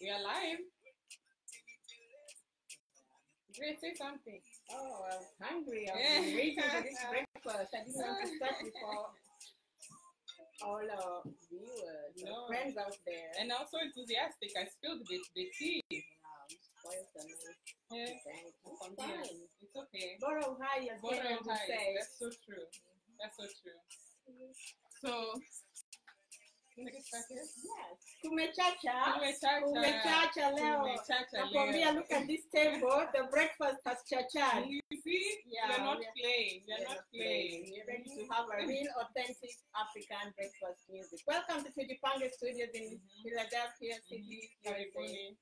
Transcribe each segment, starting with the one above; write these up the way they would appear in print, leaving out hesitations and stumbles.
We are live. Great, say something. Oh, I was hungry. I've been waiting for this breakfast. I didn't want to start before all our viewers, our friends out there. And I'm so enthusiastic. I spilled the tea. Wow, you spoiled the mood. Yeah. Thanks. It's fine. It's okay. Borrow high, as Kenyan would say. That's so true. That's so true. So, can I get started? Yes. Kumechacha. Kumechacha. Kumechacha leo. Nakwambia, look at this table. The breakfast has chachad. You see? Yeah, You're not playing. You're not playing. We're ready to have a real, authentic African breakfast music. Welcome to Tujipange Studios in Philadelphia City. Karibuni.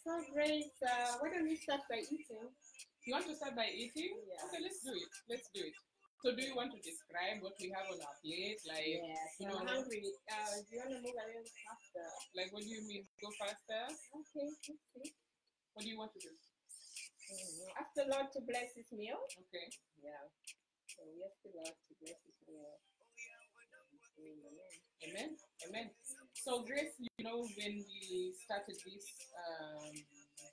So great. Why don't we start by eating? You want to start by eating? Yeah. Okay, let's do it. So do you want to describe what we have on our plate? Like, yes, I'm hungry. Do you want to move a little faster? Like, what do you mean? Go faster? Okay, let's see. What do you want to do? Ask the Lord to bless this meal. Okay. Yeah. So we ask the Lord to bless this meal. Amen. Amen. So Grace, when we started this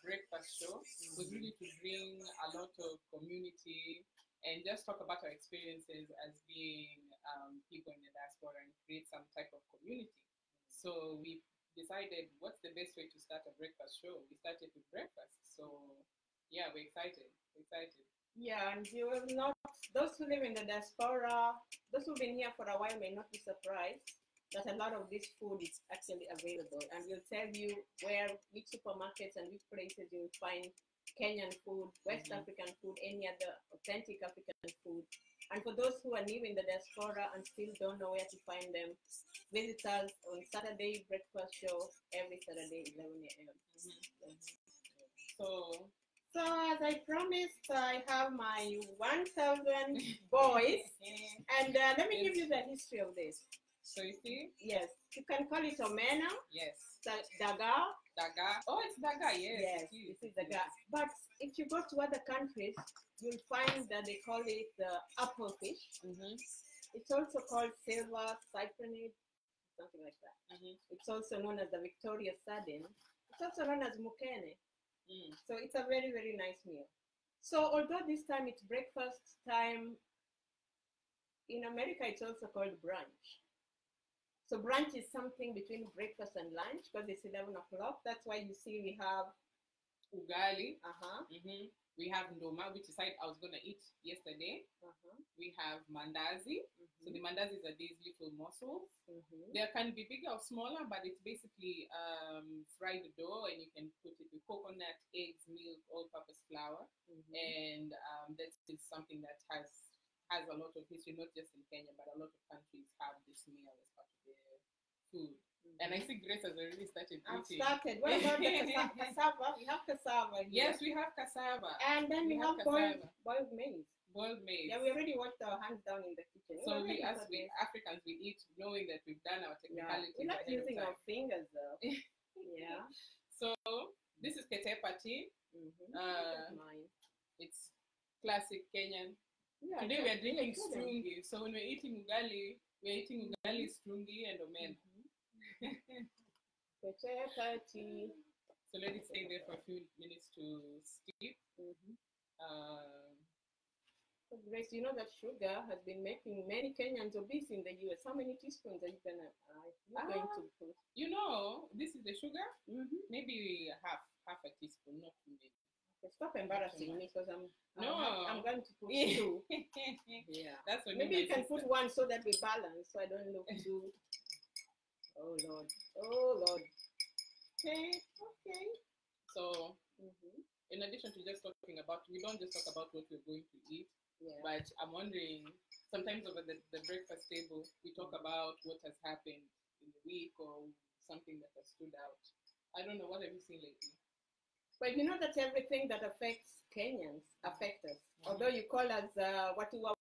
breakfast show, was really to bring a lot of community and just talk about our experiences as being people in the diaspora and create some type of community. So we decided, what's the best way to start a breakfast show? We started with breakfast. So yeah, we're excited. Yeah, and you will not, those who live in the diaspora, those who've been here for a while may not be surprised that a lot of this food is actually available. And we'll tell you which supermarkets and which places you'll find Kenyan food, West African food, any other authentic African food. And for those who are new in the diaspora and still don't know where to find them, visit us on Saturday breakfast show every Saturday, 11 a.m. So as I promised, I have my 1,000 boys, and let me give you the history of this. So you see? Yes, you can call it omena. Yes. Daga. Oh, it's daga, yes. Yes, this is daga. But if you go to other countries, you'll find that they call it apple fish. It's also called silver cyprinid, something like that. It's also known as the Victoria sardine. It's also known as mukene. So it's a very, very nice meal. So although this time it's breakfast time, in America it's also called brunch. So brunch is something between breakfast and lunch because it's 11 o'clock. That's why you see we have ugali. We have ndoma, which is I was going to eat yesterday. We have mandazi. So the mandazis are these little mussels. They can be bigger or smaller, but it's basically fried dough, and you can put it with coconut, eggs, milk, all-purpose flour. And that is something that has a lot of history, not just in Kenya, but a lot of countries have this meal as part of their food. And I see Grace has already started eating. I've started. What about the cassava? We have cassava here. Yes, we have cassava. And then we have boiled maize. Boiled maize. Yeah, we already washed our hands down in the kitchen. So we Africans, we eat knowing that we've done our technicalities. We're not using our fingers though. Yeah. So this is ketepa tea. It's classic Kenyan. Yeah, today we are drinking strungi. So when we're eating ugali, strungi, and omena. So let it stay there for a few minutes to steep. Grace, you know that sugar has been making many Kenyans obese in the US. How many teaspoons are you going to put? This is the sugar. Maybe half a teaspoon, not too many. Okay, stop embarrassing me because I'm going to put 2. Yeah, that's what. Maybe you can put 1 so that we balance, so I don't look too. Oh Lord. Okay. So, in addition to just talking about, we don't just talk about what we're going to eat, but I'm wondering, sometimes over the breakfast table, we talk about what has happened in the week or something that has stood out. I don't know, what have you seen lately? But you know that everything that affects Kenyans affects us. Although you call us watu wa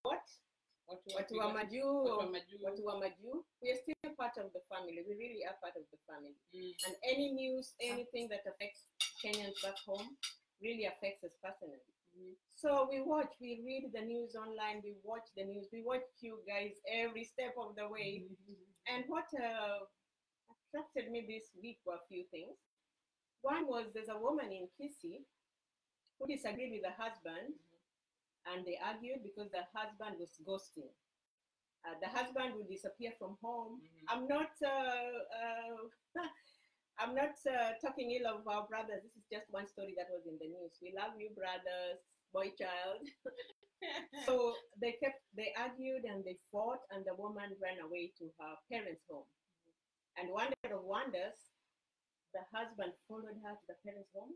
maju, we are still part of the family. We really are part of the family. And any news, anything that affects Kenyans back home really affects us personally. So we read the news online, we watch the news, we watch you guys every step of the way. And what attracted me this week were a few things. One was there's a woman in Kisi who disagreed with the husband, and they argued because the husband was ghosting. The husband would disappear from home. I'm not I'm not talking ill of our brothers. This is just one story that was in the news. We love you, brothers, boy child. So they argued and they fought, and the woman ran away to her parents' home. And wonder of wonders, the husband followed her to the parents' home,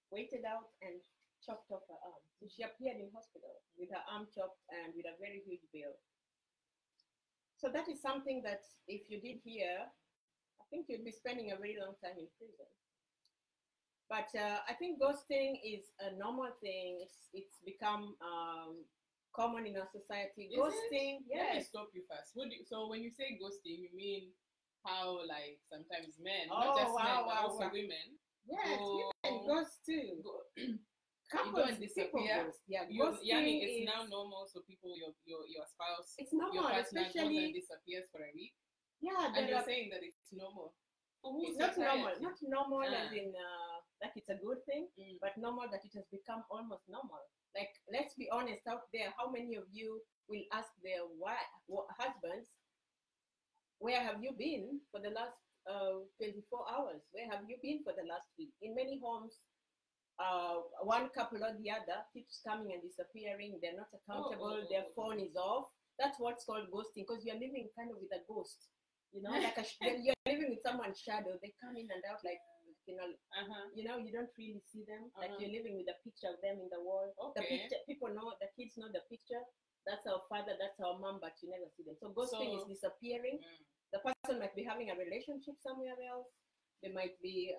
waited out, and chopped off her arm. So she appeared in hospital with her arm chopped and with a very huge bill. So that is something that if you did hear, I think you'd be spending a very long time in prison. But I think ghosting is a normal thing. It's become common in our society. Ghosting, yes. Let me stop you first. So when you say ghosting, you mean how like sometimes men, not just men, but also women. Yes, women ghost too. You go and disappear. Yeah, ghosting is now normal. So people, your spouse, it's normal, your partner especially goes and disappears for a week. Yeah, and you're saying that it's normal. It's not normal. Not normal as in that it's a good thing, but normal that it has become almost normal. Like, let's be honest out there. How many of you will ask their husbands, where have you been for the last 24 hours? Where have you been for the last week? In many homes, one couple or the other keeps coming and disappearing. They're not accountable. Their phone is off. That's what's called ghosting, because you're living kind of with a ghost. You know, like you're living with someone's shadow. They come in and out like, you know, you don't really see them. Like you're living with a picture of them in the wall. The picture, people know, the kids know the picture. That's our father, that's our mom, but you never see them. So ghosting is disappearing. The person might be having a relationship somewhere else. They might be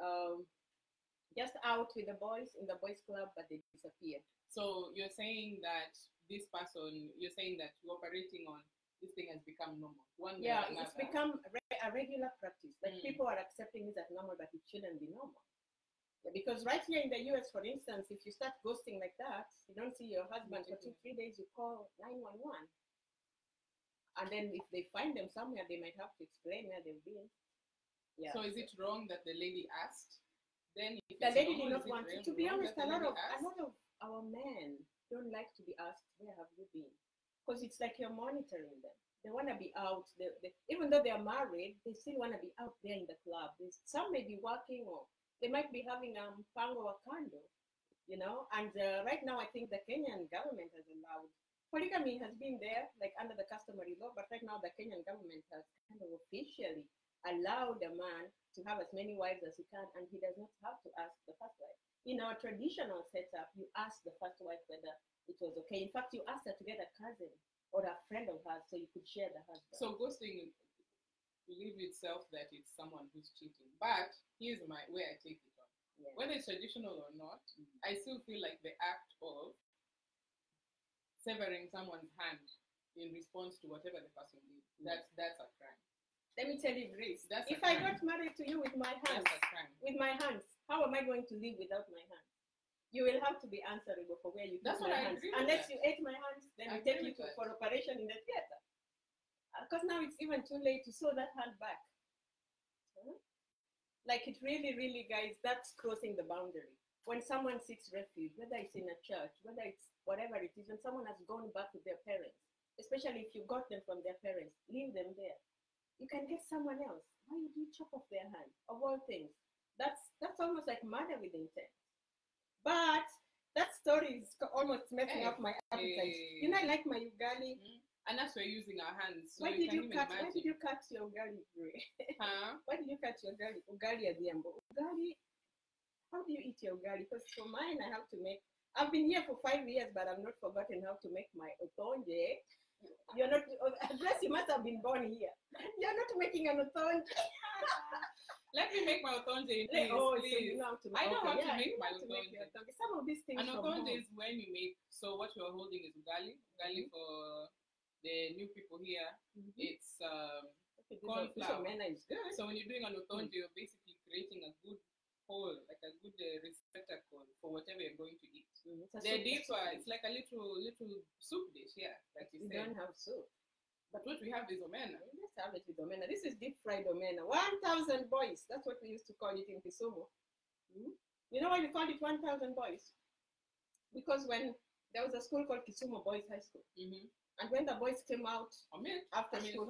just out with the boys in the boys' club, but they disappear. So you're saying that this person, you're saying that you're operating on this thing has become normal. It's become a regular practice. Like people are accepting this as normal, but it shouldn't be normal. Yeah, because right here in the US, for instance, if you start ghosting like that, you don't see your husband for 2-3 days, you call 911. And then if they find them somewhere, they might have to explain where they've been. Yeah. So is it wrong that the lady asked? Then if the lady did not want to be honest, a lot of our men don't like to be asked, where have you been? Because it's like you're monitoring them. They want to be out. Even though they are married, they still want to be out there in the club. Some may be working, or they might be having a pango or condo, you know. And right now, I think the Kenyan government has allowed polygamy has been there, like under the customary law. But right now, the Kenyan government has kind of officially allowed a man to have as many wives as he can, and he does not have to ask the first wife. In our traditional setup, you ask the first wife whether it was okay. In fact, you asked her to get a cousin or a friend of hers so you could share the husband. So ghosting believes itself that it's someone who's cheating. But here's where I take it on. Yeah. Whether it's traditional or not, I still feel like the act of severing someone's hand in response to whatever the person did, that's a crime. Let me tell you, Grace, if I got married to you with my hands, how am I going to live without my hands? You will have to be answerable for where you put my hands. Unless you ate my hands, then we take you for operation in the theater. Because now it's even too late to sew that hand back. Like it really, really, guys, that's crossing the boundary. When someone seeks refuge, whether it's in a church, whether it's whatever it is, when someone has gone back with their parents, especially if you got them from their parents, leave them there. You can get someone else. Why would you chop off their hand? Of all things, that's almost like murder with intent. But that story is almost messing up my appetite. You know, I like my ugali. And that's we're using our hands. So why did you cut your ugali, Gray? Why did you cut your ugali? Ugali adiambo. Ugali, how do you eat your ugali? Because for mine, I've been here for 5 years, but I've not forgotten how to make my otonje. You're not, unless you must have been born here. You're not making an otonje. Let me make my otonje, please. So you know how to make. I know how to make my otonje. Some of these things. An otonje is when you make. So what you're holding is ugali. Ugali for the new people here. It's corn flour. So when you're doing an otonje, you're basically creating a good hole, like a good receptacle for whatever you're going to eat. The dish, it's like a little soup dish, like you said. We don't have soup. But what we have is omena. Let's have it with omena. This is deep fried omena. 1,000 boys. That's what we used to call it in Kisumu. You know why we called it 1,000 boys? Because when there was a school called Kisumu Boys High School, and when the boys came out after school,